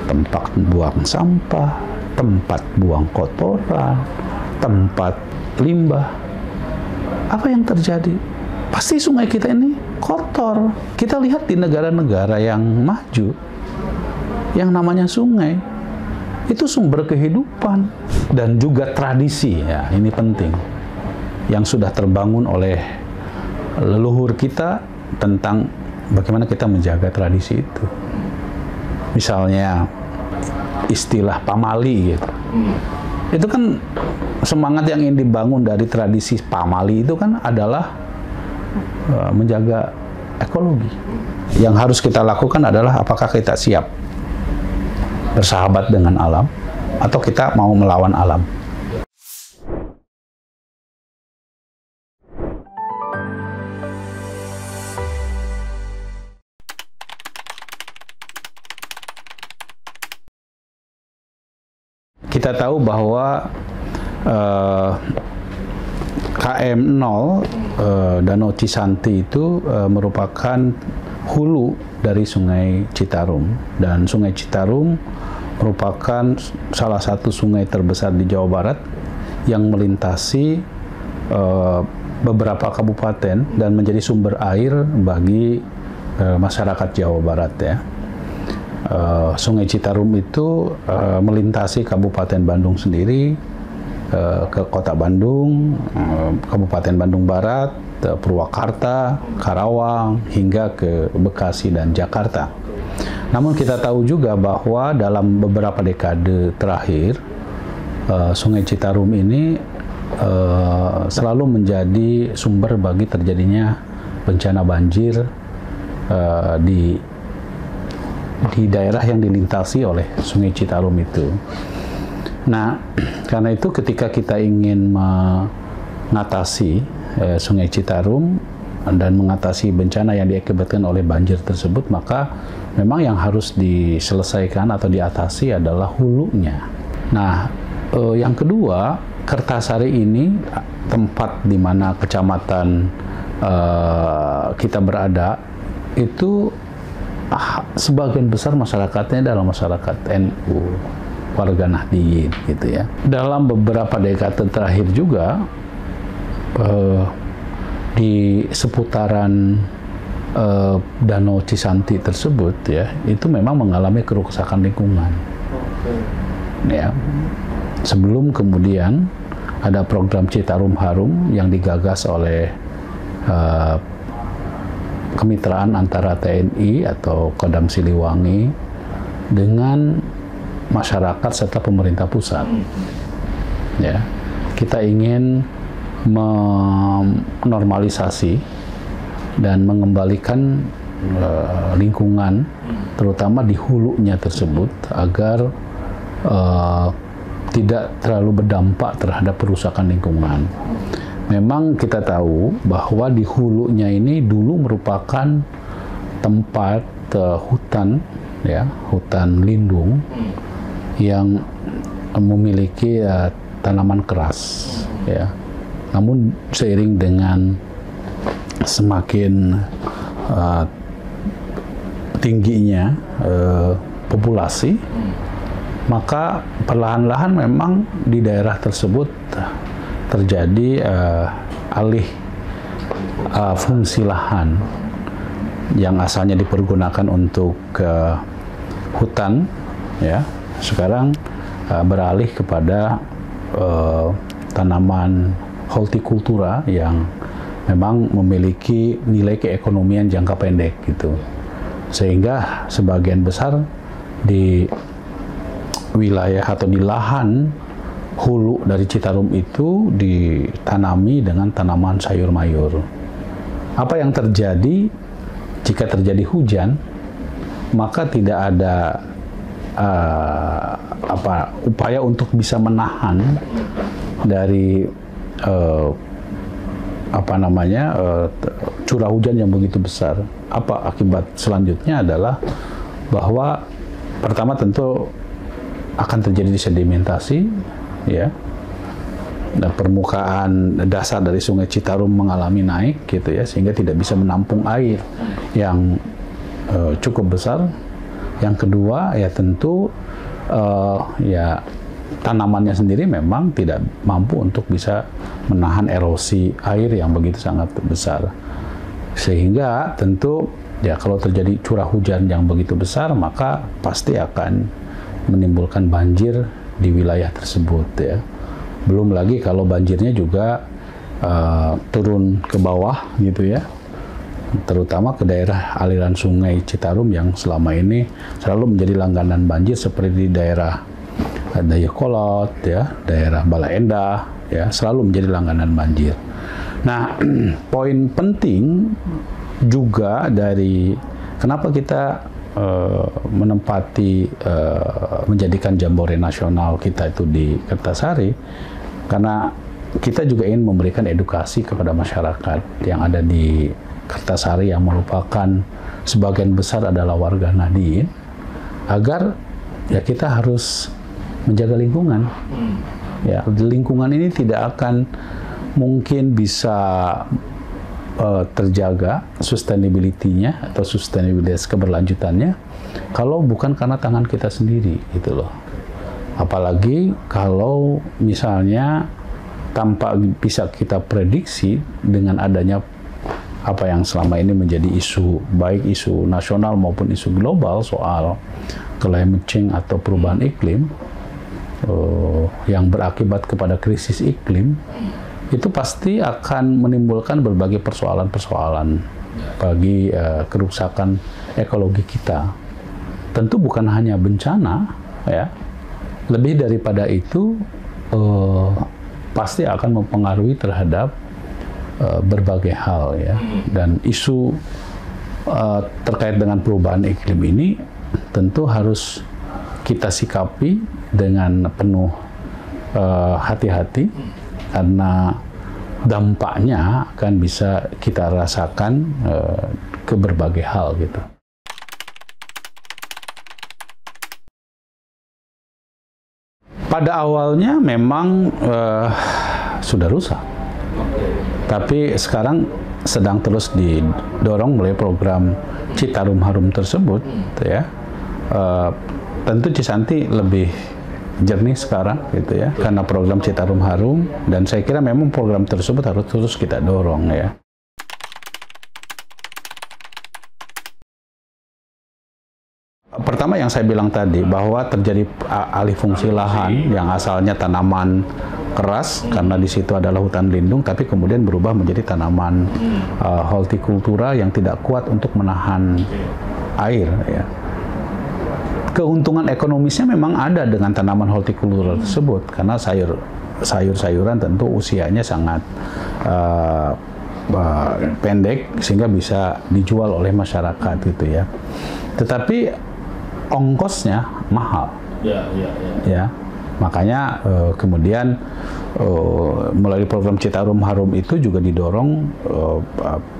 tempat buang sampah, tempat buang kotoran, tempat limbah. Apa yang terjadi? Pasti sungai kita ini kotor. Kita lihat di negara-negara yang maju, yang namanya sungai, itu sumber kehidupan dan juga tradisi, ya, ini penting, yang sudah terbangun oleh leluhur kita tentang bagaimana kita menjaga tradisi itu. Misalnya istilah pamali gitu. Itu kan semangat yang ingin dibangun dari tradisi pamali itu kan adalah menjaga ekologi. Yang harus kita lakukan adalah apakah kita siap bersahabat dengan alam atau kita mau melawan alam. Kita tahu bahwa KM 0 Danau Cisanti itu merupakan hulu dari Sungai Citarum, dan Sungai Citarum merupakan salah satu sungai terbesar di Jawa Barat yang melintasi beberapa kabupaten dan menjadi sumber air bagi masyarakat Jawa Barat, ya. Sungai Citarum itu melintasi Kabupaten Bandung sendiri, ke Kota Bandung, Kabupaten Bandung Barat, Purwakarta, Karawang, hingga ke Bekasi dan Jakarta. Namun kita tahu juga bahwa dalam beberapa dekade terakhir, Sungai Citarum ini selalu menjadi sumber bagi terjadinya bencana banjir di daerah yang dilintasi oleh Sungai Citarum itu. Nah, karena itu ketika kita ingin mengatasi Sungai Citarum dan mengatasi bencana yang diakibatkan oleh banjir tersebut, maka memang yang harus diselesaikan atau diatasi adalah hulunya. Nah, yang kedua, Kertasari ini tempat di mana kecamatan kita berada itu sebagian besar masyarakatnya adalah masyarakat NU, warga Nahdliyin, gitu ya. Dalam beberapa dekade terakhir juga di seputaran Danau Cisanti tersebut, ya, itu memang mengalami kerusakan lingkungan. Ya, sebelum kemudian ada program Citarum Harum yang digagas oleh kemitraan antara TNI atau Kodam Siliwangi dengan masyarakat serta pemerintah pusat. Ya, kita ingin menormalisasi dan mengembalikan lingkungan, terutama di hulunya tersebut, agar tidak terlalu berdampak terhadap perusakan lingkungan. Memang kita tahu bahwa di hulunya ini dulu merupakan tempat hutan, ya, hutan lindung yang memiliki tanaman keras, ya. Namun seiring dengan semakin tingginya populasi, maka perlahan-lahan memang di daerah tersebut terjadi alih fungsi lahan yang asalnya dipergunakan untuk hutan, ya, sekarang beralih kepada tanaman hortikultura yang memang memiliki nilai keekonomian jangka pendek, gitu. Sehingga sebagian besar di wilayah atau di lahan hulu dari Citarum itu ditanami dengan tanaman sayur mayur. Apa yang terjadi jika terjadi hujan, maka tidak ada upaya untuk bisa menahan dari curah hujan yang begitu besar. Apa akibat selanjutnya adalah bahwa pertama tentu akan terjadi sedimentasi, ya, dan permukaan dasar dari Sungai Citarum mengalami naik, gitu ya, sehingga tidak bisa menampung air yang cukup besar. Yang kedua ya tentu ya tanamannya sendiri memang tidak mampu untuk bisa menahan erosi air yang begitu sangat besar. Sehingga tentu ya kalau terjadi curah hujan yang begitu besar maka pasti akan menimbulkan banjir di wilayah tersebut ya. Belum lagi kalau banjirnya juga turun ke bawah gitu ya, terutama ke daerah aliran sungai Citarum yang selama ini selalu menjadi langganan banjir seperti di daerah Dayakolot ya, daerah Bala Endah ya, selalu menjadi langganan banjir. Nah, poin penting juga dari kenapa kita menempati menjadikan Jambore Nasional kita itu di Kertasari, karena kita juga ingin memberikan edukasi kepada masyarakat yang ada di Kertasari yang merupakan sebagian besar adalah warga Nahdien, agar ya kita harus menjaga lingkungan. Ya, lingkungan ini tidak akan mungkin bisa terjaga sustainability-nya atau sustainability keberlanjutannya kalau bukan karena tangan kita sendiri gitu loh. Apalagi kalau misalnya tanpa bisa kita prediksi dengan adanya apa yang selama ini menjadi isu, baik isu nasional maupun isu global soal climate change atau perubahan iklim yang berakibat kepada krisis iklim, itu pasti akan menimbulkan berbagai persoalan-persoalan bagi kerusakan ekologi kita. Tentu bukan hanya bencana, ya. Lebih daripada itu, pasti akan mempengaruhi terhadap berbagai hal, ya. Dan isu terkait dengan perubahan iklim ini tentu harus kita sikapi dengan penuh hati-hati, karena dampaknya akan bisa kita rasakan ke berbagai hal gitu. Pada awalnya memang sudah rusak, tapi sekarang sedang terus didorong melalui program Citarum Harum tersebut, ya. Tentu Cisanti lebih jernih sekarang gitu ya, karena program Citarum Harum, dan saya kira memang program tersebut harus terus kita dorong, ya. Pertama yang saya bilang tadi, bahwa terjadi alih fungsi lahan yang asalnya tanaman keras karena di situ adalah hutan lindung, tapi kemudian berubah menjadi tanaman hortikultura yang tidak kuat untuk menahan air, ya. Keuntungan ekonomisnya memang ada dengan tanaman hortikultura tersebut, karena sayur-sayuran tentu usianya sangat pendek sehingga bisa dijual oleh masyarakat gitu ya. Tetapi ongkosnya mahal. Ya. Makanya kemudian melalui program Citarum Harum itu juga didorong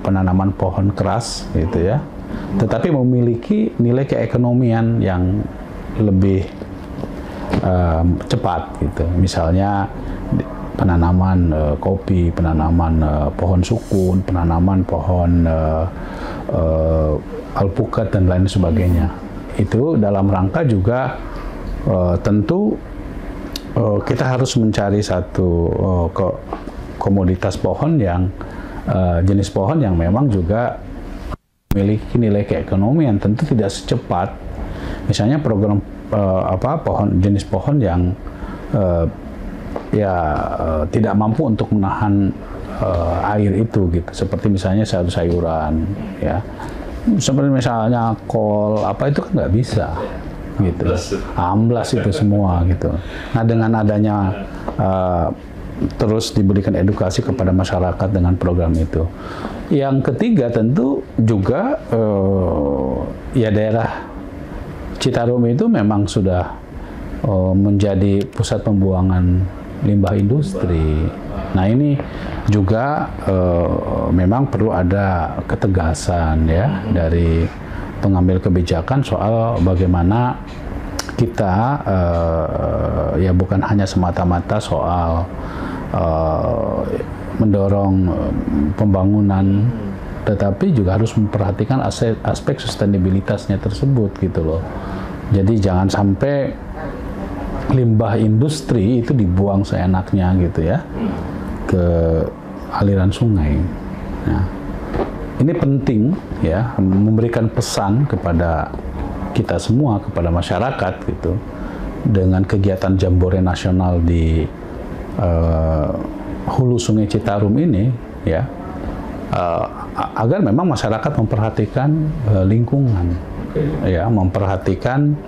penanaman pohon keras gitu ya. Tetapi memiliki nilai keekonomian yang lebih cepat gitu. Misalnya penanaman kopi, penanaman pohon sukun, penanaman pohon alpukat dan lain sebagainya. Itu dalam rangka juga tentu kita harus mencari satu komoditas pohon yang jenis pohon yang memang juga memiliki nilai keekonomian, tentu tidak secepat misalnya program jenis pohon yang tidak mampu untuk menahan air itu gitu, seperti misalnya sayur-sayuran, ya, seperti misalnya kol itu kan nggak bisa gitu, amblas itu semua gitu. Nah, dengan adanya terus diberikan edukasi kepada masyarakat dengan program itu. Yang ketiga tentu juga ya daerah Citarum itu memang sudah menjadi pusat pembuangan limbah industri. Nah, ini juga memang perlu ada ketegasan ya dari pengambil kebijakan soal bagaimana kita ya bukan hanya semata-mata soal mendorong pembangunan tetapi juga harus memperhatikan aspek sustainabilitasnya tersebut gitu loh. Jadi jangan sampai limbah industri itu dibuang seenaknya gitu ya ke aliran sungai. Nah, ini penting ya, memberikan pesan kepada kita semua, kepada masyarakat gitu, dengan kegiatan Jambore Nasional di hulu Sungai Citarum ini ya, agar memang masyarakat memperhatikan lingkungan, ya, memperhatikan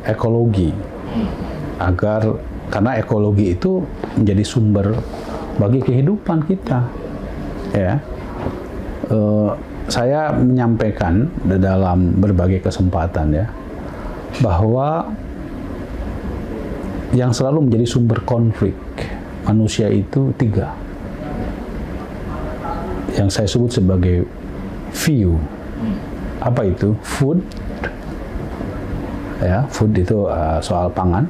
ekologi, agar karena ekologi itu menjadi sumber bagi kehidupan kita, ya. Saya menyampaikan dalam berbagai kesempatan ya, bahwa yang selalu menjadi sumber konflik manusia itu 3. Yang saya sebut sebagai view. Apa itu? Food. Ya, food itu soal pangan.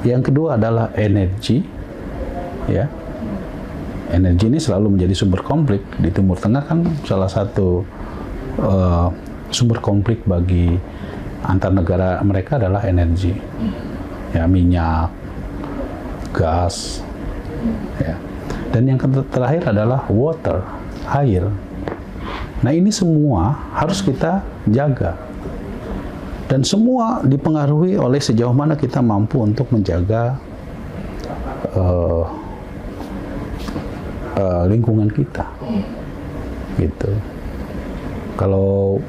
Yang kedua adalah energi. Ya. Energi ini selalu menjadi sumber konflik. Di Timur Tengah kan salah satu sumber konflik bagi antar negara mereka adalah energi. Ya, minyak, gas. Ya. Dan yang terakhir adalah water, air. Nah, ini semua harus kita jaga. Dan semua dipengaruhi oleh sejauh mana kita mampu untuk menjaga lingkungan kita, gitu. Kalau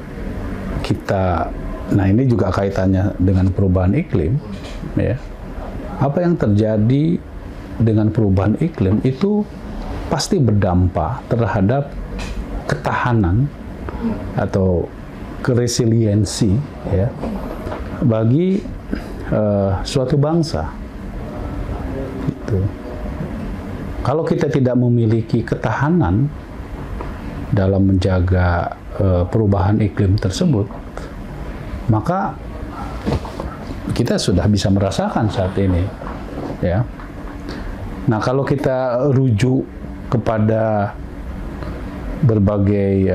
kita, nah ini juga kaitannya dengan perubahan iklim, ya. Apa yang terjadi dengan perubahan iklim itu pasti berdampak terhadap ketahanan atau keresiliensi ya bagi suatu bangsa. Gitu. Kalau kita tidak memiliki ketahanan dalam menjaga perubahan iklim tersebut, maka kita sudah bisa merasakan saat ini, ya. Nah, kalau kita rujuk kepada berbagai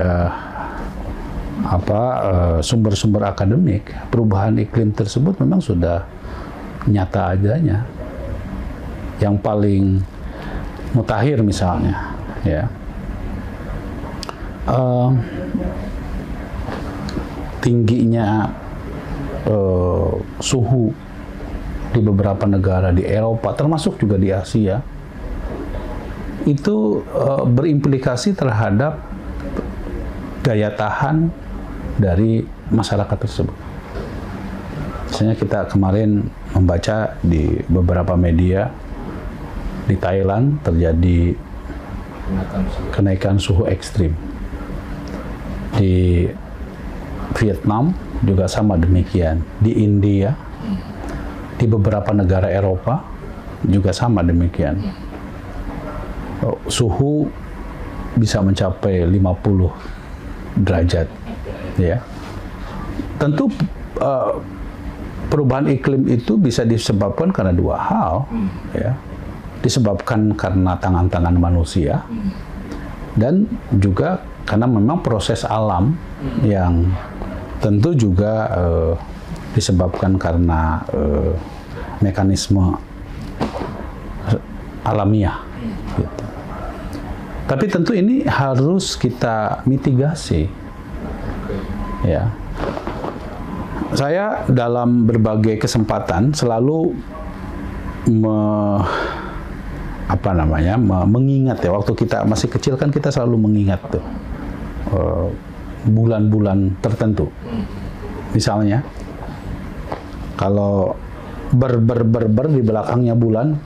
sumber-sumber akademik, perubahan iklim tersebut memang sudah nyata adanya. Yang paling mutakhir misalnya, ya, tingginya suhu di beberapa negara di Eropa, termasuk juga di Asia, itu berimplikasi terhadap daya tahan dari masyarakat tersebut. Misalnya kita kemarin membaca di beberapa media di Thailand terjadi kenaikan suhu ekstrim. Di Vietnam juga sama demikian. Di India, di beberapa negara Eropa juga sama demikian. Suhu bisa mencapai 50 derajat, ya. Tentu perubahan iklim itu bisa disebabkan karena 2 hal, ya. Disebabkan karena tangan-tangan manusia dan juga karena memang proses alam yang tentu juga disebabkan karena mekanisme alamiah, gitu. Tapi tentu ini harus kita mitigasi, ya. Saya dalam berbagai kesempatan selalu mengingat ya, waktu kita masih kecil kan kita selalu mengingat tuh bulan-bulan tertentu. Misalnya kalau di belakangnya bulan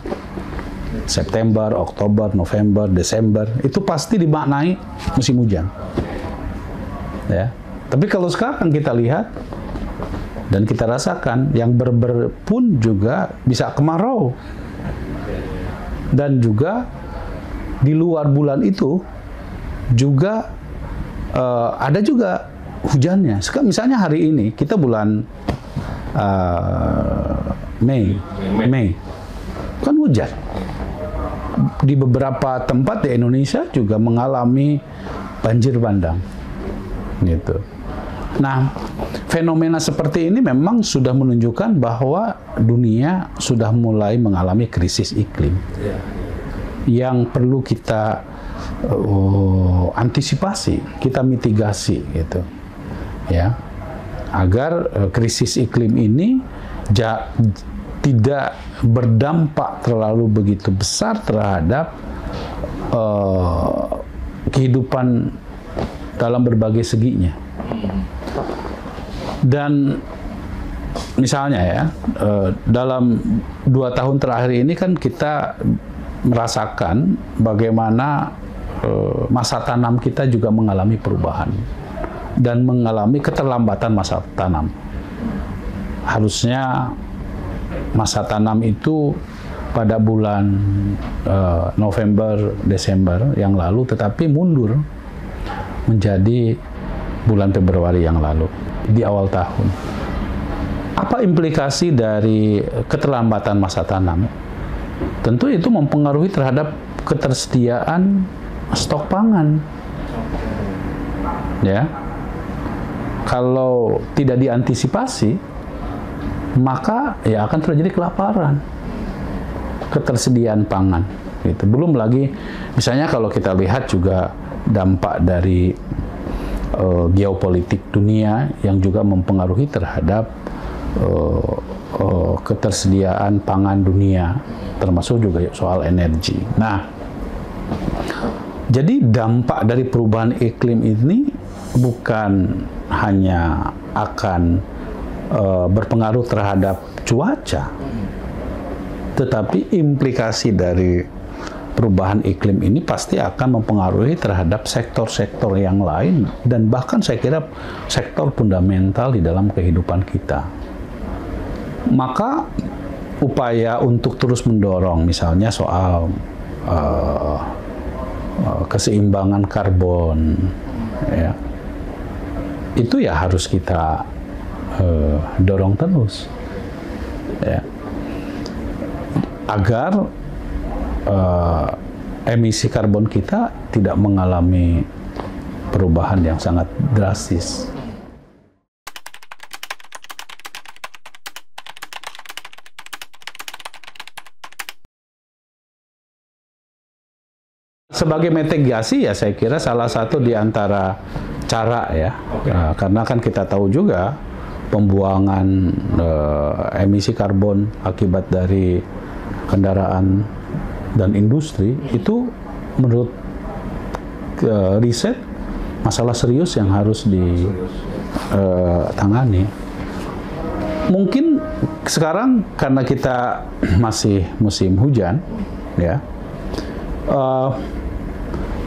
September, Oktober, November, Desember, itu pasti dimaknai musim hujan. Ya. Tapi kalau sekarang kita lihat dan kita rasakan, yang pun juga bisa kemarau. Dan juga di luar bulan itu juga ada juga hujannya. Sekarang misalnya hari ini kita bulan Mei kan hujan. di beberapa tempat di Indonesia juga mengalami banjir bandang, gitu. Nah, fenomena seperti ini memang sudah menunjukkan bahwa dunia sudah mulai mengalami krisis iklim yang perlu kita antisipasi, kita mitigasi, gitu, ya, agar krisis iklim ini tidak berdampak terlalu begitu besar terhadap kehidupan dalam berbagai seginya. Dan misalnya ya, dalam 2 tahun terakhir ini kan kita merasakan bagaimana masa tanam kita juga mengalami perubahan dan mengalami keterlambatan masa tanam. Harusnya masa tanam itu pada bulan November, Desember yang lalu, tetapi mundur menjadi bulan Februari yang lalu, di awal tahun. Apa implikasi dari keterlambatan masa tanam? Tentu itu mempengaruhi terhadap ketersediaan stok pangan. Ya. Kalau tidak diantisipasi, maka ya akan terjadi kelaparan, ketersediaan pangan. Gitu. Belum lagi, misalnya kalau kita lihat juga dampak dari geopolitik dunia yang juga mempengaruhi terhadap ketersediaan pangan dunia, termasuk juga soal energi. Nah, jadi dampak dari perubahan iklim ini bukan hanya akan berpengaruh terhadap cuaca, tetapi implikasi dari perubahan iklim ini pasti akan mempengaruhi terhadap sektor-sektor yang lain dan bahkan saya kira sektor fundamental di dalam kehidupan kita. Maka upaya untuk terus mendorong misalnya soal keseimbangan karbon, ya, itu ya harus kita dorong terus, ya, agar emisi karbon kita tidak mengalami perubahan yang sangat drastis. Sebagai mitigasi ya saya kira salah satu di antara cara ya, karena kan kita tahu juga pembuangan emisi karbon akibat dari kendaraan dan industri itu menurut riset masalah serius yang harus ditangani. Mungkin sekarang karena kita masih musim hujan, ya,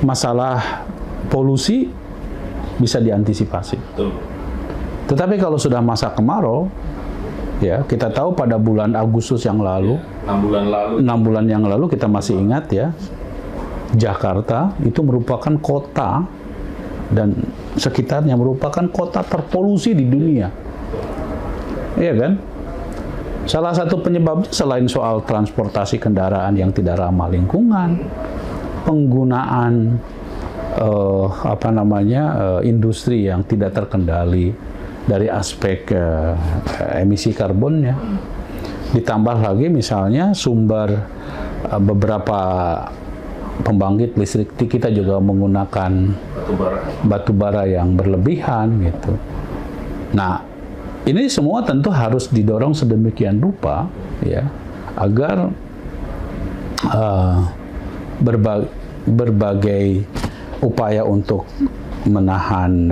masalah polusi bisa diantisipasi. Tetapi kalau sudah masa kemarau, ya, kita tahu pada bulan Agustus yang lalu, 6 bulan yang lalu kita masih ingat ya, Jakarta itu merupakan kota dan sekitarnya merupakan kota terpolusi di dunia. Iya kan? Salah satu penyebabnya selain soal transportasi kendaraan yang tidak ramah lingkungan, penggunaan industri yang tidak terkendali dari aspek emisi karbonnya, ditambah lagi misalnya sumber beberapa pembangkit listrik kita juga menggunakan batu bara yang berlebihan gitu. Nah, ini semua tentu harus didorong sedemikian rupa ya agar berbagai upaya untuk menahan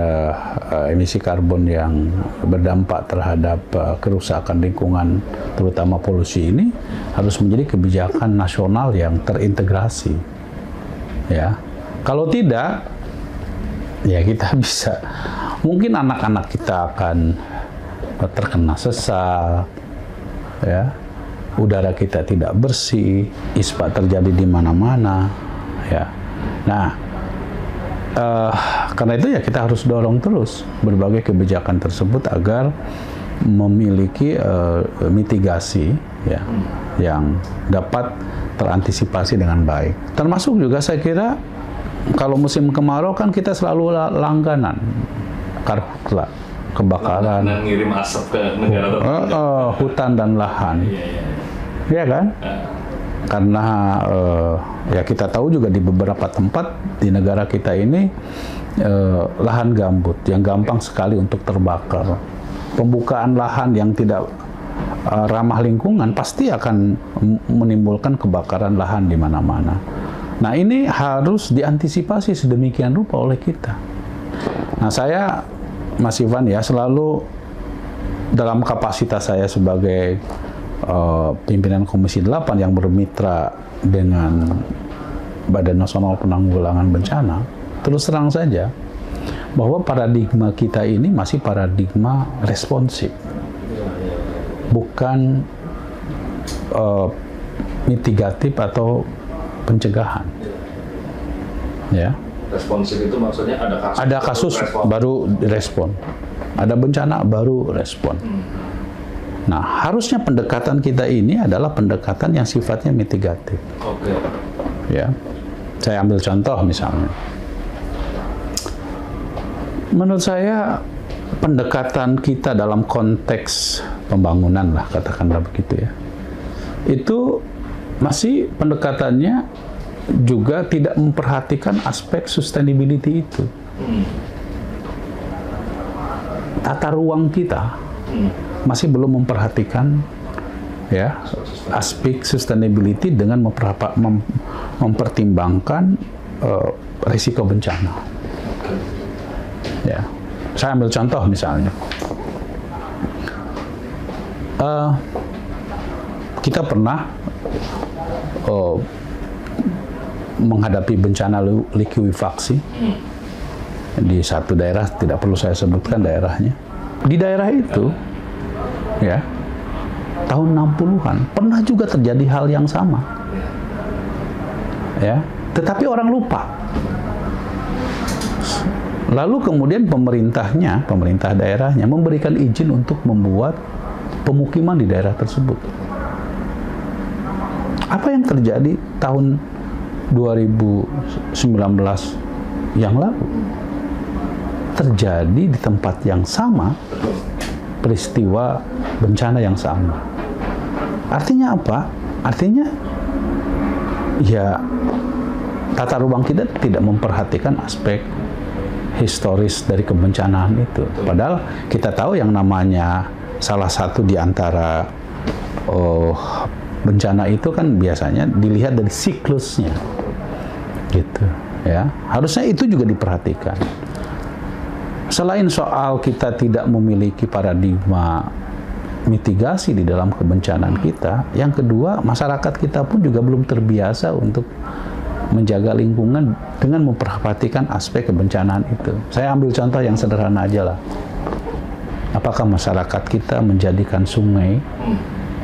emisi karbon yang berdampak terhadap kerusakan lingkungan, terutama polusi ini, harus menjadi kebijakan nasional yang terintegrasi. Ya, kalau tidak, ya kita bisa, mungkin anak-anak kita akan terkena sesak, ya, udara kita tidak bersih, ispa terjadi di mana-mana, ya. Nah. Karena itu ya kita harus dorong terus berbagai kebijakan tersebut agar memiliki mitigasi ya yang dapat terantisipasi dengan baik. Termasuk juga saya kira kalau musim kemarau kan kita selalu langganan karhutla, kebakaran, ngirim asap ke negara tetangga, hutan dan lahan, ya kan? Karena ya kita tahu juga di beberapa tempat di negara kita ini lahan gambut yang gampang sekali untuk terbakar. Pembukaan lahan yang tidak ramah lingkungan pasti akan menimbulkan kebakaran lahan di mana-mana. Nah, ini harus diantisipasi sedemikian rupa oleh kita. Nah, saya, Mas Ivan, ya selalu dalam kapasitas saya sebagai pimpinan Komisi 8 yang bermitra dengan Badan Nasional Penanggulangan Bencana, terus terang saja bahwa paradigma kita ini masih paradigma responsif, bukan mitigatif atau pencegahan. Ya. Responsif itu maksudnya ada kasus baru respon, ada bencana baru respon. Nah, harusnya pendekatan kita ini adalah pendekatan yang sifatnya mitigatif. Oke. Ya, saya ambil contoh misalnya. Menurut saya pendekatan kita dalam konteks pembangunan lah, katakanlah begitu ya, itu masih pendekatannya juga tidak memperhatikan aspek sustainability itu. Tata ruang kita masih belum memperhatikan ya aspek sustainability dengan mempertimbangkan risiko bencana. Ya, saya ambil contoh misalnya, kita pernah menghadapi bencana likuifaksi di satu daerah, tidak perlu saya sebutkan daerahnya. Di daerah itu, ya, tahun 60-an pernah juga terjadi hal yang sama, ya, tetapi orang lupa. Lalu kemudian pemerintah daerahnya memberikan izin untuk membuat pemukiman di daerah tersebut. Apa yang terjadi tahun 2019 yang lalu? Terjadi di tempat yang sama, peristiwa bencana yang sama. Artinya apa? Artinya ya tata ruang kita tidak memperhatikan aspek historis dari kebencanaan itu. Padahal kita tahu yang namanya salah satu di antara bencana itu kan biasanya dilihat dari siklusnya, gitu ya. Harusnya itu juga diperhatikan. Selain soal kita tidak memiliki paradigma mitigasi di dalam kebencanaan kita, yang kedua, masyarakat kita pun juga belum terbiasa untuk menjaga lingkungan dengan memperhatikan aspek kebencanaan itu. Saya ambil contoh yang sederhana aja lah. Apakah masyarakat kita menjadikan sungai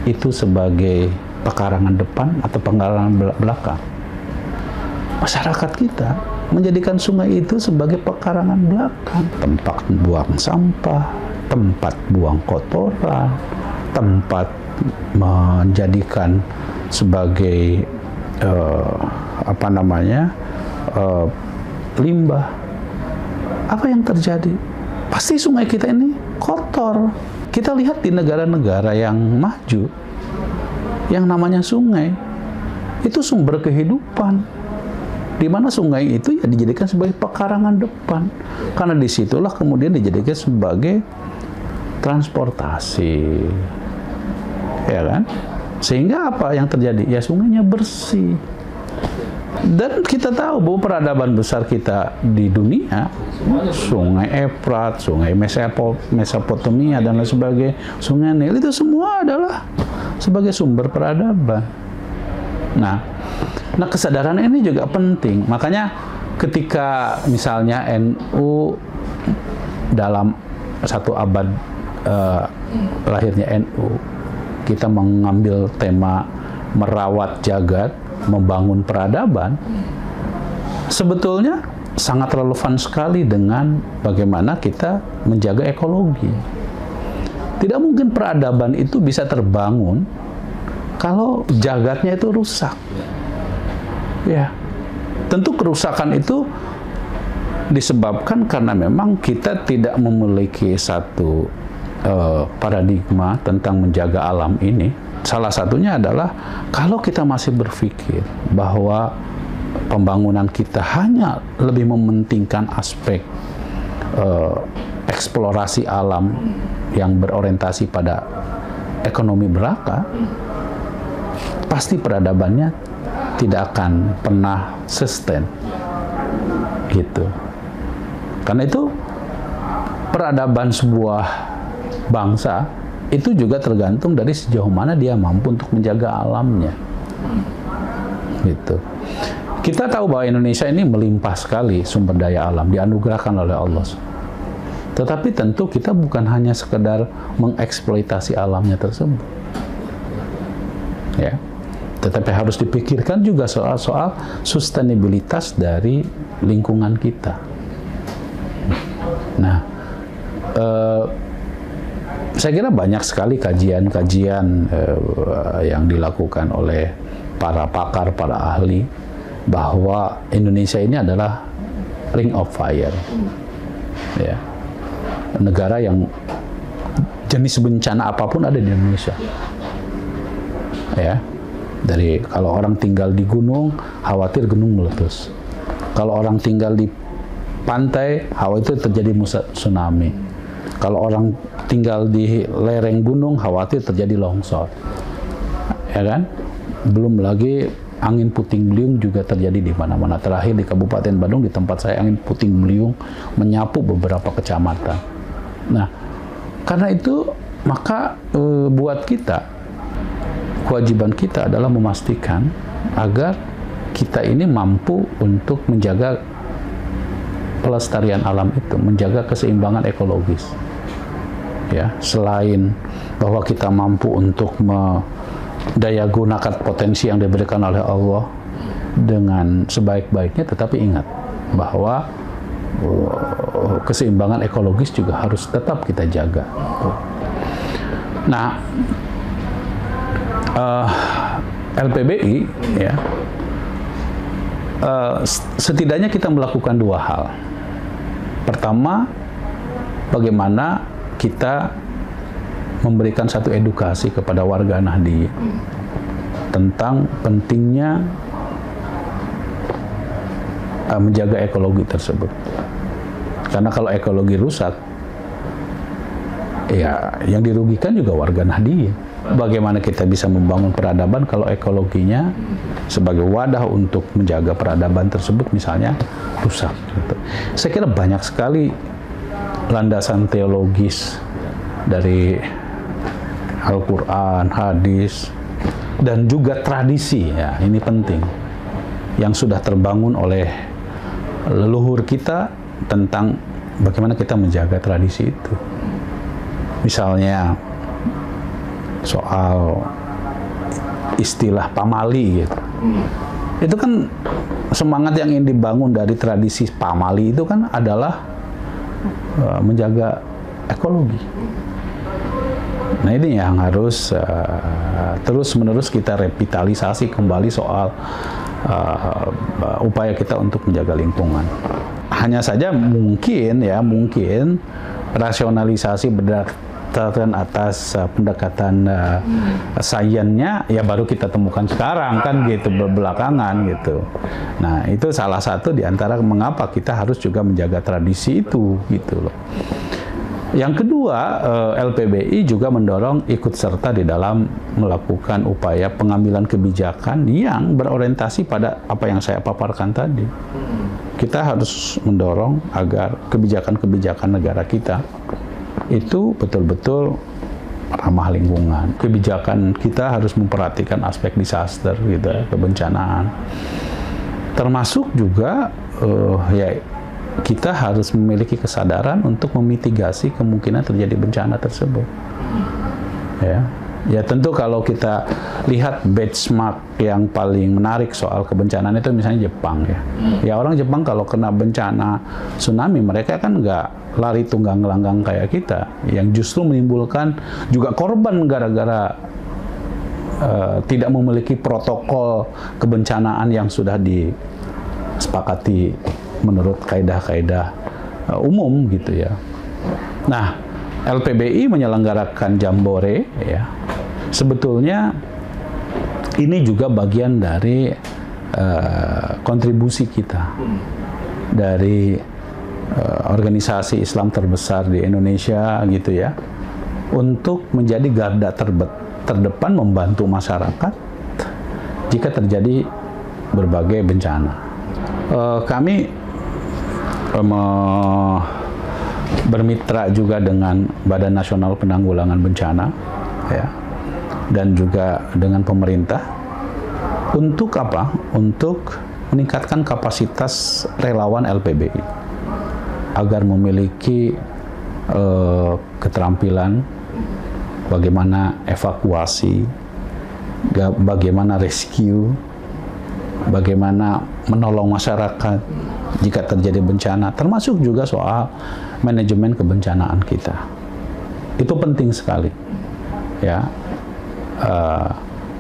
itu sebagai pekarangan depan atau pekarangan belakang? Masyarakat kita menjadikan sungai itu sebagai pekarangan belakang, tempat buang sampah, tempat buang kotoran, tempat menjadikan sebagai limbah. Apa yang terjadi? Pasti sungai kita ini kotor. Kita lihat di negara-negara yang maju, yang namanya sungai itu sumber kehidupan, di mana sungai itu ya dijadikan sebagai pekarangan depan, karena disitulah kemudian dijadikan sebagai transportasi, ya kan? Sehingga apa yang terjadi? Ya sungainya bersih. Dan kita tahu bahwa peradaban besar kita di dunia, sungai Efrat, sungai Mesopotamia dan lain sebagainya, sungai Nil itu semua adalah sebagai sumber peradaban. Nah, kesadaran ini juga penting. Makanya ketika misalnya NU dalam satu abad lahirnya NU, kita mengambil tema merawat jagat, membangun peradaban, sebetulnya sangat relevan sekali dengan bagaimana kita menjaga ekologi. Tidak mungkin peradaban itu bisa terbangun kalau jagatnya itu rusak. Ya, tentu kerusakan itu disebabkan karena memang kita tidak memiliki satu paradigma tentang menjaga alam ini. Salah satunya adalah kalau kita masih berpikir bahwa pembangunan kita hanya lebih mementingkan aspek eksplorasi alam yang berorientasi pada ekonomi belaka, pasti peradabannya tidak akan pernah sustain, gitu. Karena itu peradaban sebuah bangsa itu juga tergantung dari sejauh mana dia mampu untuk menjaga alamnya, gitu. Kita tahu bahwa Indonesia ini melimpah sekali sumber daya alam, dianugerahkan oleh Allah. Tetapi tentu kita bukan hanya sekedar mengeksploitasi alamnya tersebut, ya. Tetapi harus dipikirkan juga soal sustainabilitas dari lingkungan kita. Nah, saya kira banyak sekali kajian-kajian yang dilakukan oleh para pakar, para ahli, bahwa Indonesia ini adalah ring of fire, ya. Negara yang jenis bencana apapun ada di Indonesia, ya. Dari kalau orang tinggal di gunung, khawatir gunung meletus. Kalau orang tinggal di pantai, khawatir terjadi tsunami. Kalau orang tinggal di lereng gunung, khawatir terjadi longsor, ya kan? Belum lagi angin puting beliung juga terjadi di mana-mana. Terakhir di Kabupaten Bandung, di tempat saya, angin puting beliung menyapu beberapa kecamatan. Nah, karena itu maka buat kita, kewajiban kita adalah memastikan agar kita ini mampu untuk menjaga pelestarian alam itu, menjaga keseimbangan ekologis. Ya, selain bahwa kita mampu untuk mendayagunakan potensi yang diberikan oleh Allah dengan sebaik-baiknya, tetapi ingat bahwa keseimbangan ekologis juga harus tetap kita jaga. Nah, LPBI, ya, setidaknya kita melakukan dua hal. Pertama, bagaimana kita memberikan satu edukasi kepada warga Nahdliyin tentang pentingnya menjaga ekologi tersebut. Karena kalau ekologi rusak, ya yang dirugikan juga warga Nahdliyin. Bagaimana kita bisa membangun peradaban kalau ekologinya sebagai wadah untuk menjaga peradaban tersebut misalnya rusak, gitu. Saya kira banyak sekali landasan teologis dari Al-Quran, hadis, dan juga tradisi, ya, ini penting, yang sudah terbangun oleh leluhur kita tentang bagaimana kita menjaga tradisi itu. Misalnya soal istilah pamali, gitu. Itu kan semangat yang ingin dibangun dari tradisi pamali itu kan adalah menjaga ekologi. Nah, ini yang harus terus-menerus kita revitalisasi kembali soal upaya kita untuk menjaga lingkungan. Hanya saja mungkin rasionalisasi berdasarkan atas pendekatan sainsnya ya baru kita temukan sekarang, kan gitu, belakangan gitu. Nah, itu salah satu di antara mengapa kita harus juga menjaga tradisi itu, gitu loh. Yang kedua, LPBI juga mendorong ikut serta di dalam melakukan upaya pengambilan kebijakan yang berorientasi pada apa yang saya paparkan tadi. Kita harus mendorong agar kebijakan-kebijakan negara kita itu betul-betul ramah lingkungan. Kebijakan kita harus memperhatikan aspek disaster, gitu, kebencanaan. Termasuk juga ya kita harus memiliki kesadaran untuk memitigasi kemungkinan terjadi bencana tersebut. Ya tentu kalau kita lihat benchmark yang paling menarik soal kebencanaan itu misalnya Jepang, ya. Ya orang Jepang kalau kena bencana tsunami mereka kan nggak lari tunggang langgang kayak kita, yang justru menimbulkan juga korban gara-gara tidak memiliki protokol kebencanaan yang sudah disepakati menurut kaidah-kaidah umum gitu ya. Nah, LPBI menyelenggarakan Jambore ya. Sebetulnya ini juga bagian dari kontribusi kita dari organisasi Islam terbesar di Indonesia gitu ya, untuk menjadi garda terdepan membantu masyarakat jika terjadi berbagai bencana. Kami bermitra juga dengan Badan Nasional Penanggulangan Bencana ya, dan juga dengan pemerintah untuk apa? Untuk meningkatkan kapasitas relawan LPBI agar memiliki keterampilan bagaimana evakuasi, bagaimana rescue, bagaimana menolong masyarakat jika terjadi bencana, termasuk juga soal manajemen kebencanaan kita. Itu penting sekali, ya.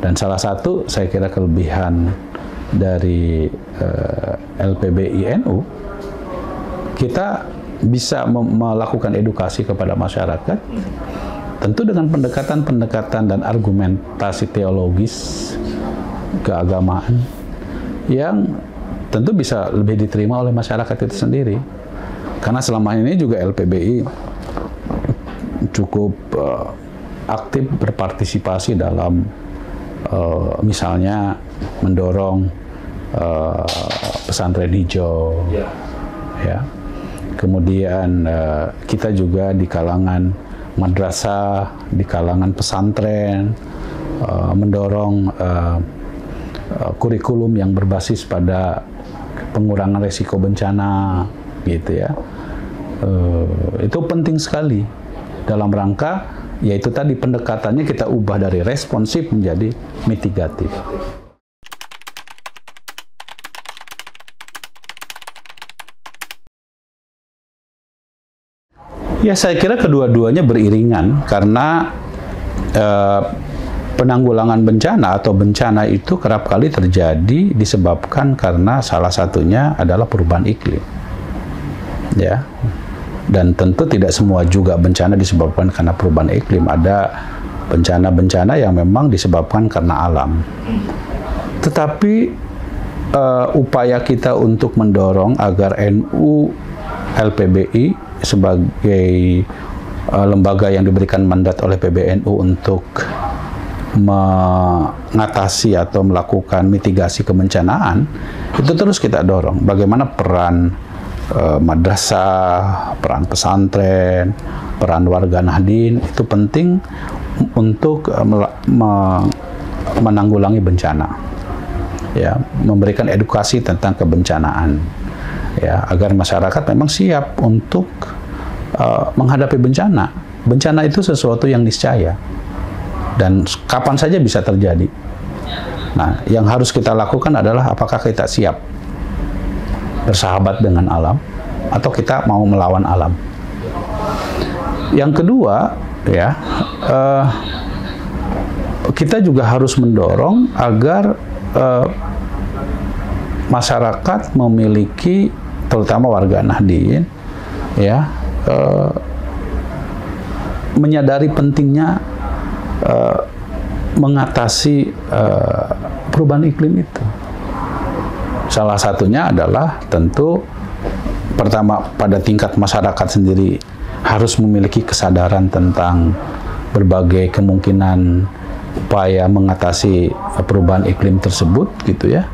Dan salah satu saya kira kelebihan dari LPBI NU, kita bisa melakukan edukasi kepada masyarakat, tentu dengan pendekatan-pendekatan dan argumentasi teologis keagamaan yang tentu bisa lebih diterima oleh masyarakat itu sendiri. Karena selama ini juga LPBI cukup aktif berpartisipasi dalam misalnya mendorong pesantren hijau, ya. Kemudian kita juga di kalangan madrasah, di kalangan pesantren mendorong kurikulum yang berbasis pada pengurangan risiko bencana, gitu ya. Itu penting sekali dalam rangka, yaitu tadi pendekatannya kita ubah dari responsif menjadi mitigatif. Ya, saya kira kedua-duanya beriringan, karena penanggulangan bencana atau bencana itu kerap kali terjadi disebabkan karena salah satunya adalah perubahan iklim. Ya. Dan tentu tidak semua juga bencana disebabkan karena perubahan iklim. Ada bencana-bencana yang memang disebabkan karena alam. Tetapi upaya kita untuk mendorong agar NU LPBI sebagai lembaga yang diberikan mandat oleh PBNU untuk mengatasi atau melakukan mitigasi kebencanaan, itu terus kita dorong. Bagaimana peran madrasah, peran pesantren, peran warga Nahdien itu penting untuk menanggulangi bencana, ya, memberikan edukasi tentang kebencanaan, ya, agar masyarakat memang siap untuk menghadapi bencana. Bencana itu sesuatu yang niscaya dan kapan saja bisa terjadi. Nah, yang harus kita lakukan adalah apakah kita siap bersahabat dengan alam atau kita mau melawan alam. Yang kedua, ya, kita juga harus mendorong agar masyarakat memiliki, terutama warga Nahdien, ya, menyadari pentingnya mengatasi perubahan iklim itu. Salah satunya adalah tentu pertama pada tingkat masyarakat sendiri harus memiliki kesadaran tentang berbagai kemungkinan upaya mengatasi perubahan iklim tersebut, gitu ya.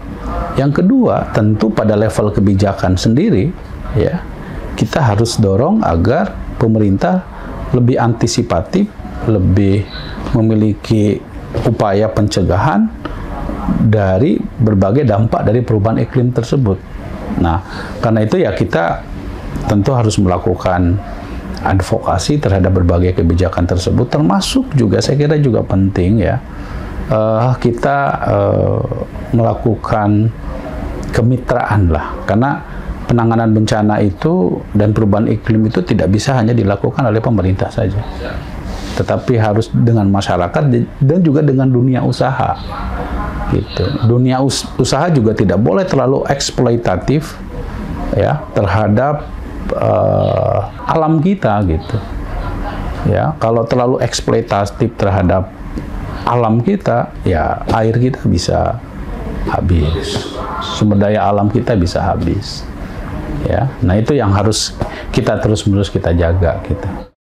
Yang kedua, tentu pada level kebijakan sendiri, ya, kita harus dorong agar pemerintah lebih antisipatif, lebih memiliki upaya pencegahan dari berbagai dampak dari perubahan iklim tersebut. Nah, karena itu ya kita tentu harus melakukan advokasi terhadap berbagai kebijakan tersebut, termasuk juga saya kira juga penting, ya, kita melakukan kemitraan lah, karena penanganan bencana itu dan perubahan iklim itu tidak bisa hanya dilakukan oleh pemerintah saja. tetapi harus dengan masyarakat dan juga dengan dunia usaha. Gitu. Dunia usaha juga tidak boleh terlalu eksploitatif ya terhadap alam kita gitu. Ya, kalau terlalu eksploitatif terhadap alam kita, ya air kita bisa habis, sumber daya alam kita bisa habis. Ya, nah itu yang harus kita terus-menerus kita jaga gitu.